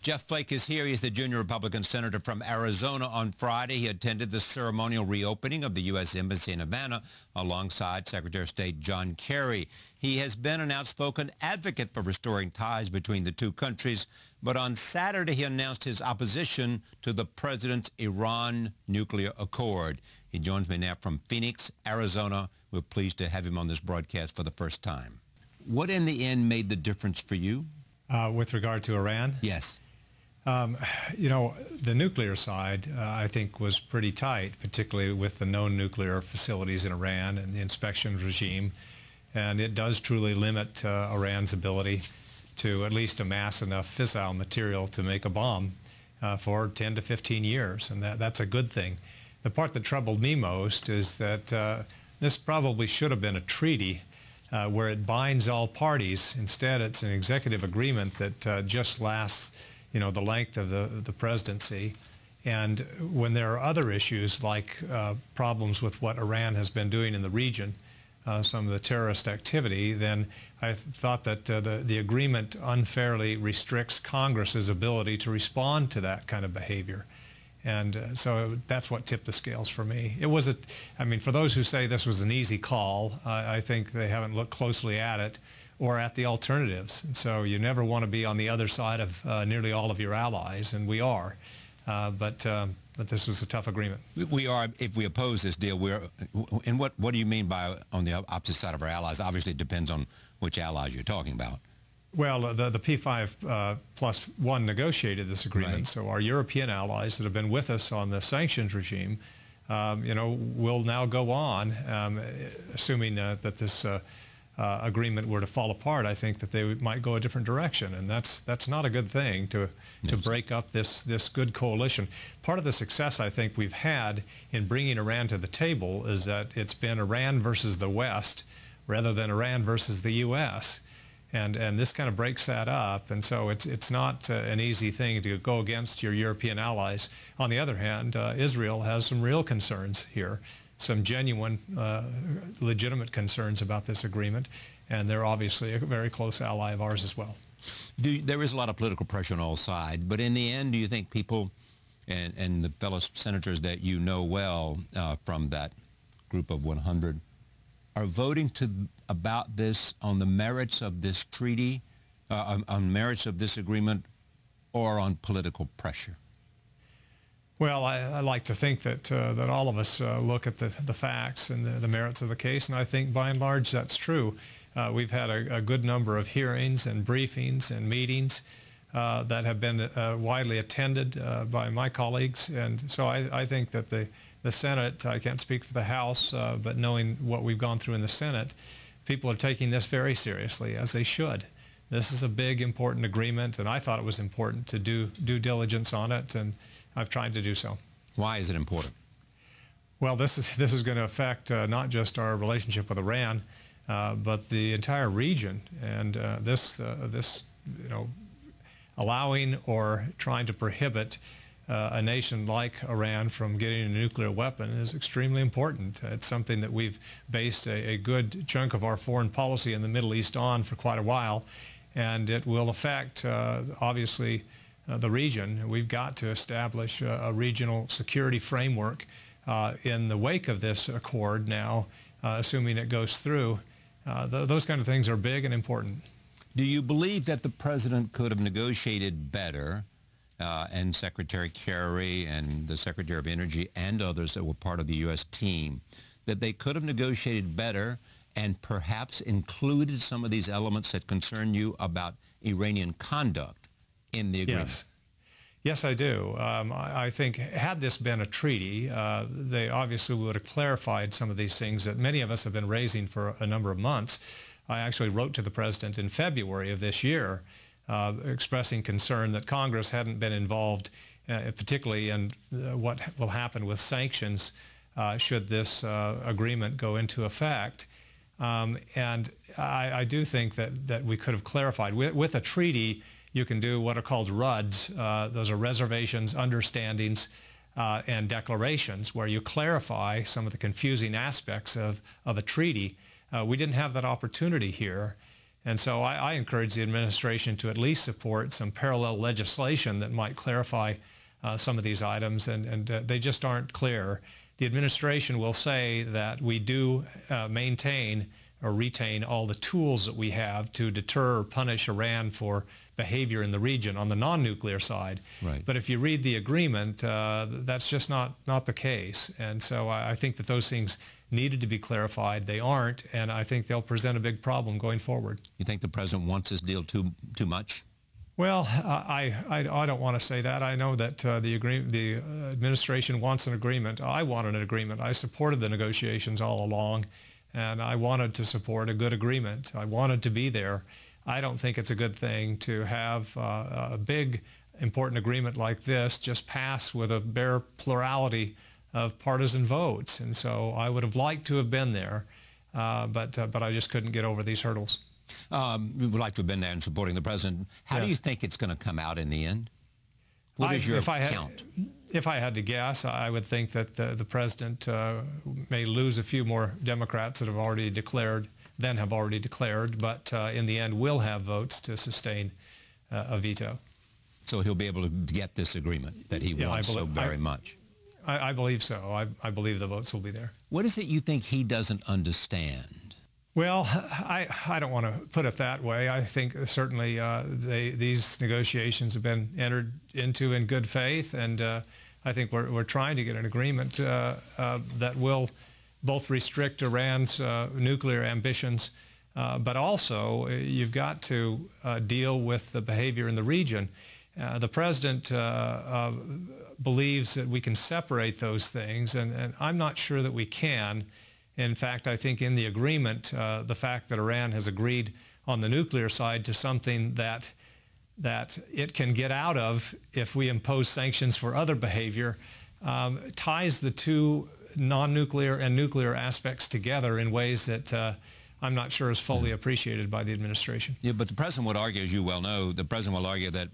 Jeff Flake is here. He's the junior Republican senator from Arizona. On Friday, he attended the ceremonial reopening of the U.S. Embassy in Havana alongside Secretary of State John Kerry. He has been an outspoken advocate for restoring ties between the two countries, but on Saturday he announced his opposition to the president's Iran nuclear accord. He joins me now from Phoenix, Arizona. We're pleased to have him on this broadcast for the first time. What in the end made the difference for you? With regard to Iran? Yes. You know, the nuclear side, I think, was pretty tight, particularly with the known nuclear facilities in Iran and the inspection regime. And it does truly limit Iran's ability to at least amass enough fissile material to make a bomb for 10 to 15 years. And that's a good thing. The part that troubled me most is that this probably should have been a treaty where it binds all parties. Instead, it's an executive agreement that just lasts, you know, the length of the presidency. And when there are other issues like problems with what Iran has been doing in the region, some of the terrorist activity, then I thought that the agreement unfairly restricts Congress's ability to respond to that kind of behavior. And so that's what tipped the scales for me. It was I mean, for those who say this was an easy call, I think they haven't looked closely at it or at the alternatives. And so you never want to be on the other side of nearly all of your allies, and we are. But this was a tough agreement. We are, if we oppose this deal, and what do you mean by on the opposite side of our allies? Obviously, it depends on which allies you're talking about. Well, the P5+1 negotiated this agreement, right. So our European allies that have been with us on the sanctions regime, you know, will now go on, assuming that this agreement were to fall apart. I think that they might go a different direction, and that's not a good thing to break up this good coalition. Part of the success I think we've had in bringing Iran to the table is that it's been Iran versus the West rather than Iran versus the U.S. And this kind of breaks that up, and so it's not an easy thing to go against your European allies. On the other hand, Israel has some real concerns here, some genuine, legitimate concerns about this agreement, and they're obviously a very close ally of ours as well. There is a lot of political pressure on all sides, but in the end, do you think people and the fellow senators that you know well from that group of 100 are voting about this on the merits of this treaty, on merits of this agreement, or on political pressure? Well, I like to think that that all of us look at the facts and the merits of the case, and I think by and large that's true. We've had a good number of hearings and briefings and meetings that have been widely attended by my colleagues, and so I think that the Senate, I can't speak for the House, but knowing what we've gone through in the Senate, people are taking this very seriously, as they should. This is a big, important agreement, and I thought it was important to do due diligence on it, and I've tried to do so. Why is it important? Well, this is going to affect not just our relationship with Iran, but the entire region, and this you know, allowing or trying to prohibit a nation like Iran from getting a nuclear weapon is extremely important. It's something that we've based a good chunk of our foreign policy in the Middle East on for quite a while, and it will affect, obviously, the region. We've got to establish a regional security framework in the wake of this accord now, assuming it goes through. Those kind of things are big and important. Do you believe that the president could have negotiated better, and Secretary Kerry and the Secretary of Energy and others that were part of the U.S. team, that they could have negotiated better and perhaps included some of these elements that concern you about Iranian conduct in the agreement? Yes. Yes, I do. I think had this been a treaty, they obviously would have clarified some of these things that many of us have been raising for a number of months. I actually wrote to the president in February of this year expressing concern that Congress hadn't been involved, particularly in what will happen with sanctions should this agreement go into effect. And I do think that we could have clarified. With a treaty, you can do what are called RUDs. Those are reservations, understandings, and declarations, where you clarify some of the confusing aspects of a treaty. We didn't have that opportunity here. And so I encourage the administration to at least support some parallel legislation that might clarify some of these items, and they just aren't clear. The administration will say that we do maintain or retain all the tools that we have to deter or punish Iran for behavior in the region on the non-nuclear side. Right. But if you read the agreement, that's just not the case. And so I think that those things needed to be clarified. They aren't, and I think they'll present a big problem going forward. You think the president wants this deal too much? Well, I don't want to say that. I know that the administration wants an agreement. I wanted an agreement. I supported the negotiations all along, and I wanted to support a good agreement. I wanted to be there. I don't think it's a good thing to have a big, important agreement like this just pass with a bare plurality of partisan votes. And so I would have liked to have been there, but I just couldn't get over these hurdles. We would like to have been there and supporting the president. How do you think it's going to come out in the end? What is your count? If I had to guess, I would think that the president may lose a few more Democrats that have already declared, but in the end will have votes to sustain a veto. So he'll be able to get this agreement that he wants so very much. I believe so. I believe the votes will be there. What is it you think he doesn't understand? Well, I don't want to put it that way. I think certainly these negotiations have been entered into in good faith, and I think we're trying to get an agreement that will both restrict Iran's nuclear ambitions, but also you've got to deal with the behavior in the region. The president believes that we can separate those things, and I'm not sure that we can. In fact, I think in the agreement, the fact that Iran has agreed on the nuclear side to something that it can get out of if we impose sanctions for other behavior ties the two non-nuclear and nuclear aspects together in ways that I'm not sure is fully appreciated by the administration. Yeah, but the president would argue, as you well know, the president will argue that,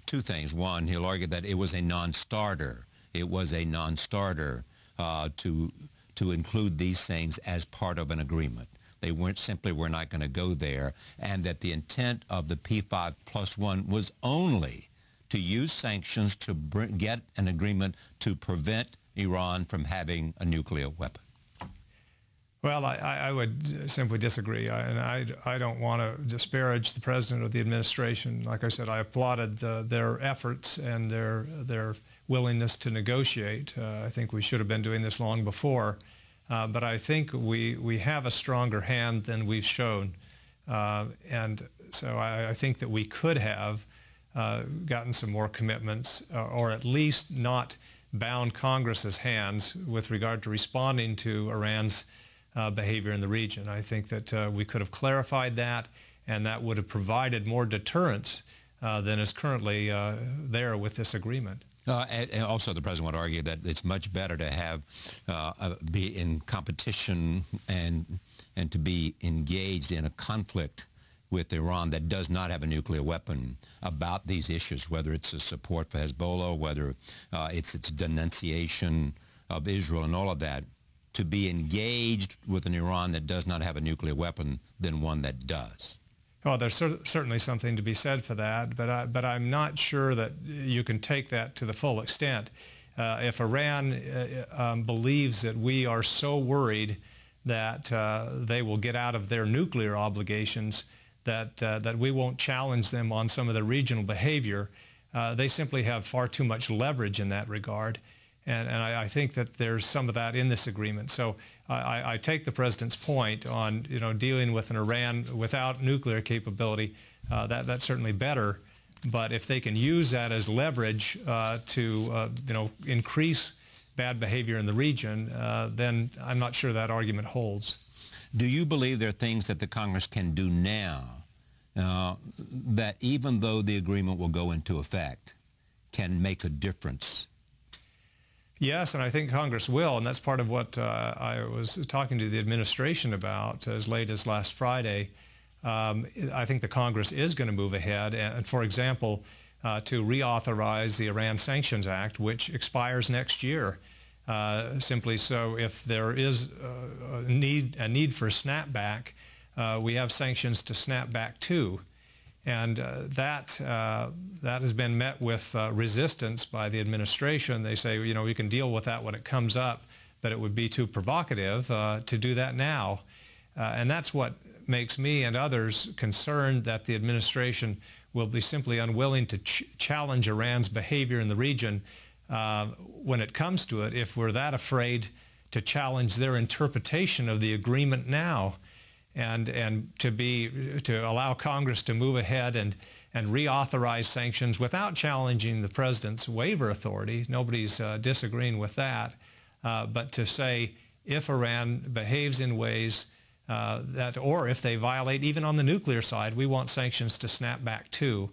two things. One, he'll argue that it was a non-starter. It was a non-starter to include these things as part of an agreement. They were not going to go there, and that the intent of the P5+1 was only to use sanctions to get an agreement to prevent Iran from having a nuclear weapon. Well, I would simply disagree, and I don't want to disparage the president or the administration. Like I said, I applauded their efforts and their willingness to negotiate. I think we should have been doing this long before, but I think we have a stronger hand than we've shown, and so I think that we could have gotten some more commitments, or at least not bound Congress's hands with regard to responding to Iran's behavior in the region. I think that we could have clarified that, and that would have provided more deterrence than is currently there with this agreement. And also the president would argue that it's much better to have be in competition and to be engaged in a conflict with Iran that does not have a nuclear weapon about these issues, whether it's a support for Hezbollah, whether it's its denunciation of Israel and all of that, to be engaged with an Iran that does not have a nuclear weapon than one that does. Well, there's certainly something to be said for that, but I'm not sure that you can take that to the full extent. If Iran believes that we are so worried that they will get out of their nuclear obligations, that we won't challenge them on some of the regional behavior, they simply have far too much leverage in that regard. And I think that there's some of that in this agreement. So I take the president's point on dealing with an Iran without nuclear capability. That's certainly better. But if they can use that as leverage to increase bad behavior in the region, then I'm not sure that argument holds. Do you believe there are things that the Congress can do now that, even though the agreement will go into effect, can make a difference? Yes, and I think Congress will, and that's part of what I was talking to the administration about as late as last Friday. I think the Congress is going to move ahead, and for example, to reauthorize the Iran Sanctions Act, which expires next year. Simply so, if there is a need for snapback, we have sanctions to snap back to. And that has been met with resistance by the administration. They say, you know, we can deal with that when it comes up, but it would be too provocative to do that now. And that's what makes me and others concerned, that the administration will be simply unwilling to challenge Iran's behavior in the region when it comes to it, if we're that afraid to challenge their interpretation of the agreement now. And to allow Congress to move ahead and reauthorize sanctions without challenging the president's waiver authority. Nobody's disagreeing with that. But to say if Iran behaves in ways or if they violate, even on the nuclear side, we want sanctions to snap back to.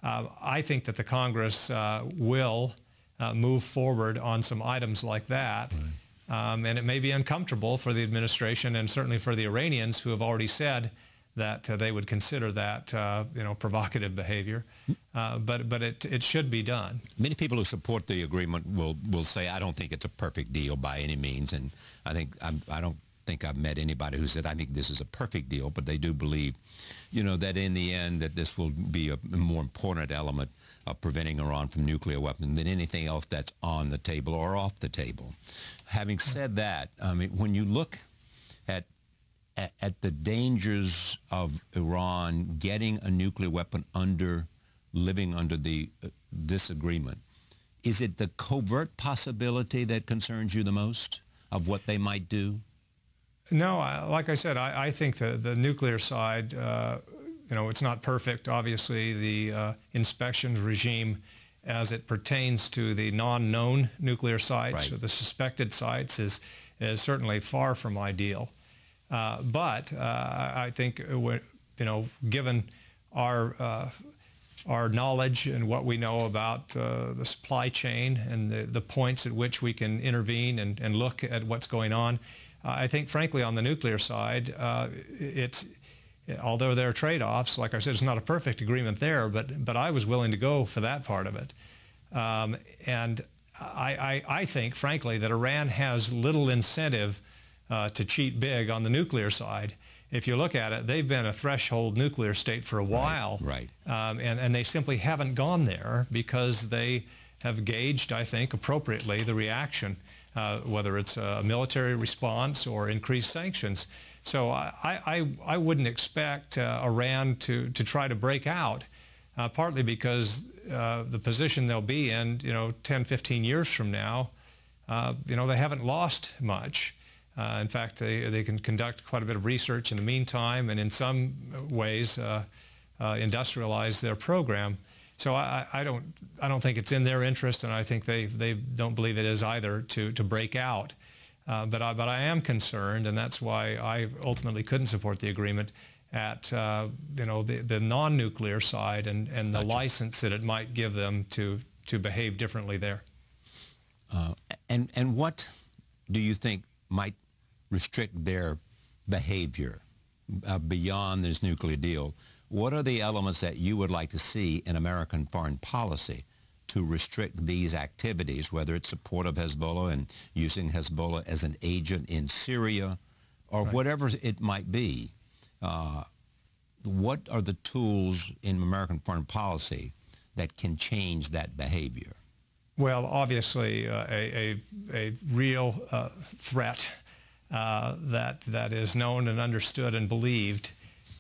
I think that the Congress will move forward on some items like that. Right. And it may be uncomfortable for the administration and certainly for the Iranians, who have already said that they would consider that provocative behavior. But it should be done. Many people who support the agreement will say, I don't think it's a perfect deal by any means. And I don't think I've met anybody who said, I think this is a perfect deal. But they do believe, that in the end that this will be a more important element of preventing Iran from nuclear weapons than anything else that's on the table or off the table. Having said that, I mean, when you look at the dangers of Iran getting a nuclear weapon living under this agreement, is it the covert possibility that concerns you the most of what they might do? No, like I said, I think the nuclear side, it's not perfect. Obviously, the inspections regime as it pertains to the non-known nuclear sites, or the suspected sites, is certainly far from ideal. But I think, given our knowledge and what we know about the supply chain and the points at which we can intervene and look at what's going on, I think, frankly, on the nuclear side, although there are trade-offs, like I said, it's not a perfect agreement there, but I was willing to go for that part of it. And I think, frankly, that Iran has little incentive to cheat big on the nuclear side. If you look at it, they've been a threshold nuclear state for a while. Right. And they simply haven't gone there because they have gauged, I think, appropriately the reaction, whether it's a military response or increased sanctions. So I wouldn't expect Iran to try to break out, partly because the position they'll be in, 10, 15 years from now, they haven't lost much. In fact, they can conduct quite a bit of research in the meantime, and in some ways industrialize their program. So I don't think it's in their interest, and I think they don't believe it is either to break out. But I am concerned, and that's why I ultimately couldn't support the agreement, at the non-nuclear side and the license that it might give them to behave differently there. And what do you think might restrict their behavior beyond this nuclear deal? What are the elements that you would like to see in American foreign policy to restrict these activities, whether it's support of Hezbollah and using Hezbollah as an agent in Syria, or whatever it might be? What are the tools in American foreign policy that can change that behavior? Well, obviously, a real threat that is known and understood and believed.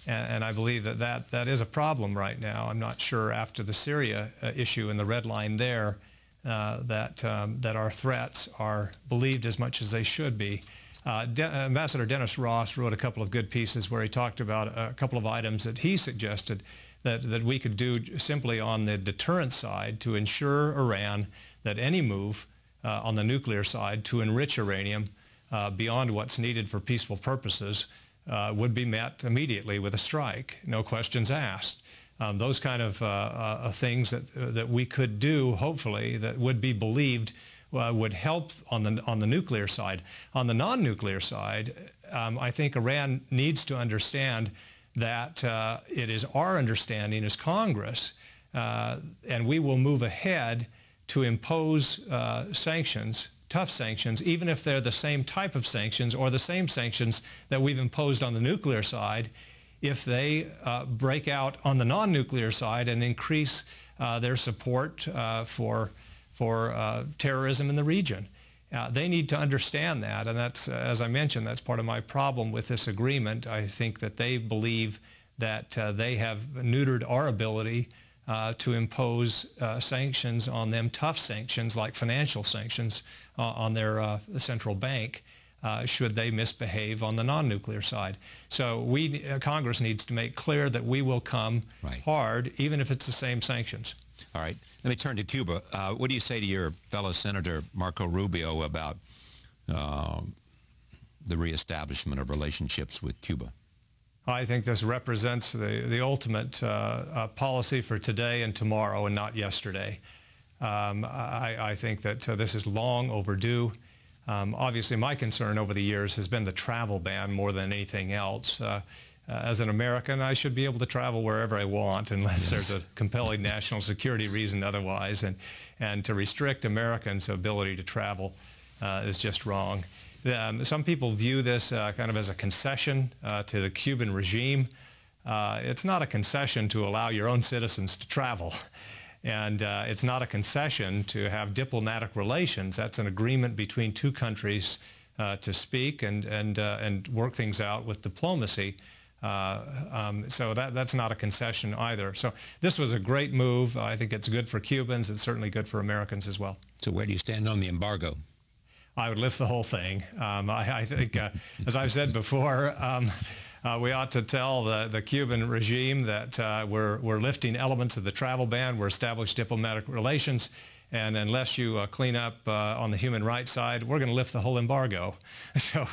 And I believe that is a problem right now. I'm not sure after the Syria issue and the red line there that our threats are believed as much as they should be. Ambassador Dennis Ross wrote a couple of good pieces where he talked about a couple of items that he suggested that we could do simply on the deterrent side to ensure Iran that any move on the nuclear side to enrich uranium beyond what's needed for peaceful purposes would be met immediately with a strike, no questions asked. Those kind of things that we could do, hopefully, that would be believed would help on the nuclear side. On the non-nuclear side, I think Iran needs to understand that it is our understanding as Congress, and we will move ahead to impose sanctions tough sanctions, even if they're the same type of sanctions or the same sanctions that we've imposed on the nuclear side, if they break out on the non-nuclear side and increase their support for terrorism in the region. They need to understand that, and that's, as I mentioned, that's part of my problem with this agreement. I think that they believe that they have neutered our ability to impose sanctions on them, tough sanctions like financial sanctions on their central bank, should they misbehave on the non-nuclear side. So Congress needs to make clear that we will come hard, even if it's the same sanctions. All right. Let me turn to Cuba. What do you say to your fellow Senator Marco Rubio about the reestablishment of relationships with Cuba? I think this represents the ultimate policy for today and tomorrow and not yesterday. I think that this is long overdue. Obviously, my concern over the years has been the travel ban more than anything else. As an American, I should be able to travel wherever I want unless there's a compelling national security reason otherwise. And to restrict Americans' ability to travel is just wrong. Some people view this kind of as a concession to the Cuban regime. It's not a concession to allow your own citizens to travel. And it's not a concession to have diplomatic relations. That's an agreement between two countries to speak and work things out with diplomacy. So that's not a concession either. So this was a great move. I think it's good for Cubans. It's certainly good for Americans as well. So where do you stand on the embargo? I would lift the whole thing. I think, as I've said before, we ought to tell the Cuban regime that we're lifting elements of the travel ban, we're established diplomatic relations, and unless you clean up on the human rights side, we're going to lift the whole embargo. So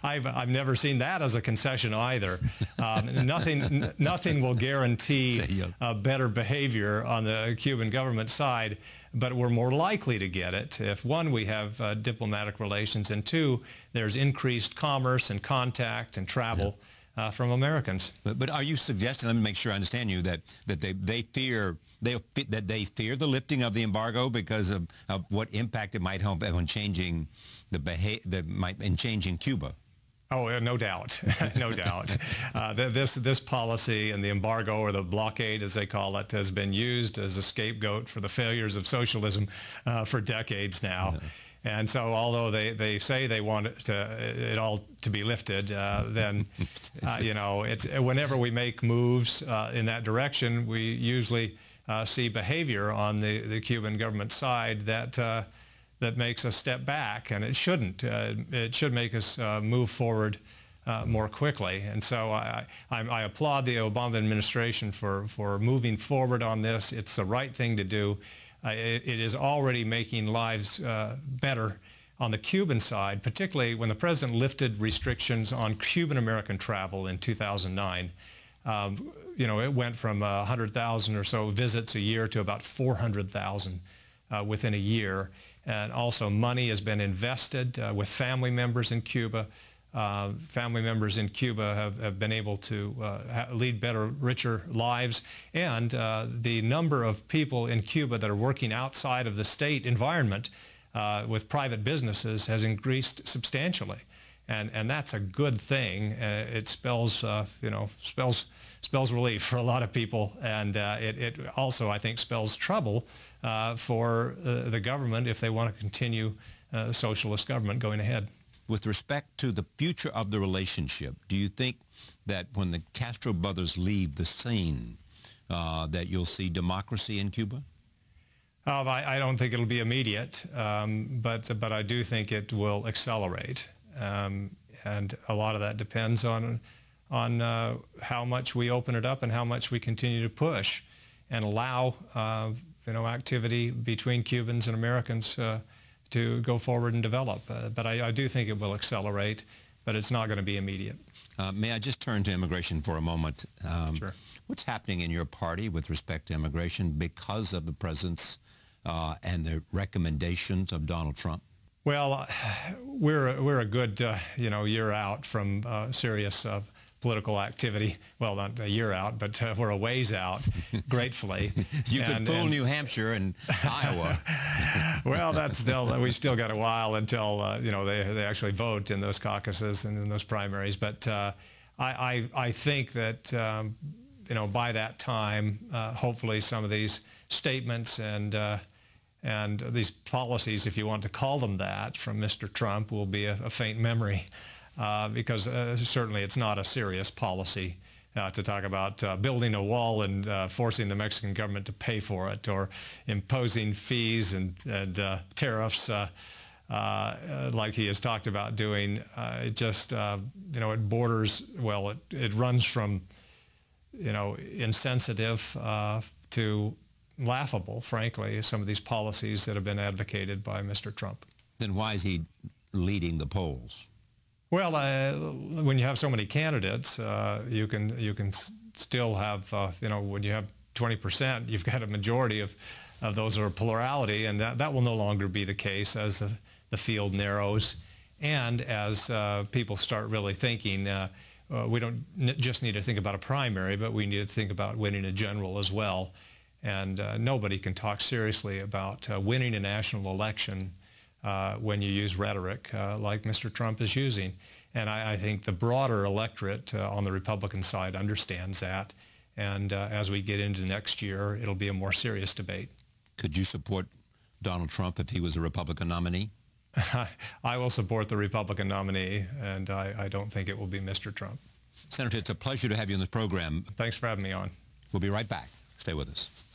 I've never seen that as a concession either. Nothing will guarantee better behavior on the Cuban government side, but we're more likely to get it if, one, we have diplomatic relations, and two, there's increased commerce and contact and travel from Americans. But are you suggesting, let me make sure I understand you, that they fear the lifting of the embargo because of what impact it might have on changing changing Cuba? Oh, no doubt, no doubt. This policy and the embargo, or the blockade as they call it, has been used as a scapegoat for the failures of socialism for decades now. And so although they say they want it all to be lifted, then, you know, whenever we make moves in that direction, we usually see behavior on the Cuban government side that makes us step back, and it shouldn't. It should make us move forward more quickly. And so I applaud the Obama administration for moving forward on this. It's the right thing to do. It is already making lives better on the Cuban side, particularly when the president lifted restrictions on Cuban-American travel in 2009. You know, it went from 100,000 or so visits a year to about 400,000 within a year. And also money has been invested with family members in Cuba. Family members in Cuba have been able to lead better, richer lives. And the number of people in Cuba that are working outside of the state environment with private businesses has increased substantially. And that's a good thing. It spells, you know, spells relief for a lot of people. And it also, I think, spells trouble for the government if they want to continue socialist government going ahead. With respect to the future of the relationship, do you think that when the Castro brothers leave the scene, that you'll see democracy in Cuba? I don't think it'll be immediate, but I do think it will accelerate. And a lot of that depends on how much we open it up and how much we continue to push and allow you know, activity between Cubans and Americans to go forward and develop. But I do think it will accelerate, but it's not going to be immediate. May I just turn to immigration for a moment? Sure. What's happening in your party with respect to immigration because of the presence and the recommendations of Donald Trump? Well, we're a good you know, year out from serious political activity. Well, not a year out, but we're a ways out, gratefully. You could fool New Hampshire and Iowa. Well, we still got a while until they actually vote in those caucuses and in those primaries. But I think that by that time, hopefully some of these statements and these policies, if you want to call them that, from Mr. Trump will be a faint memory, because certainly it's not a serious policy to talk about building a wall and forcing the Mexican government to pay for it, or imposing fees and tariffs like he has talked about doing. It just, it borders, well, it runs from, insensitive to laughable, frankly, some of these policies that have been advocated by Mr. Trump. Then why is he leading the polls? Well, when you have so many candidates, you can still have, when you have 20%, you've got a majority of those are a plurality, and that will no longer be the case as the field narrows, and as people start really thinking, we don't just need to think about a primary, but we need to think about winning a general as well. And nobody can talk seriously about winning a national election when you use rhetoric like Mr. Trump is using. And I think the broader electorate on the Republican side understands that. And as we get into next year, it'll be a more serious debate. Could you support Donald Trump if he was a Republican nominee? I will support the Republican nominee, and I don't think it will be Mr. Trump. Senator, it's a pleasure to have you on this program. Thanks for having me on. We'll be right back. Stay with us.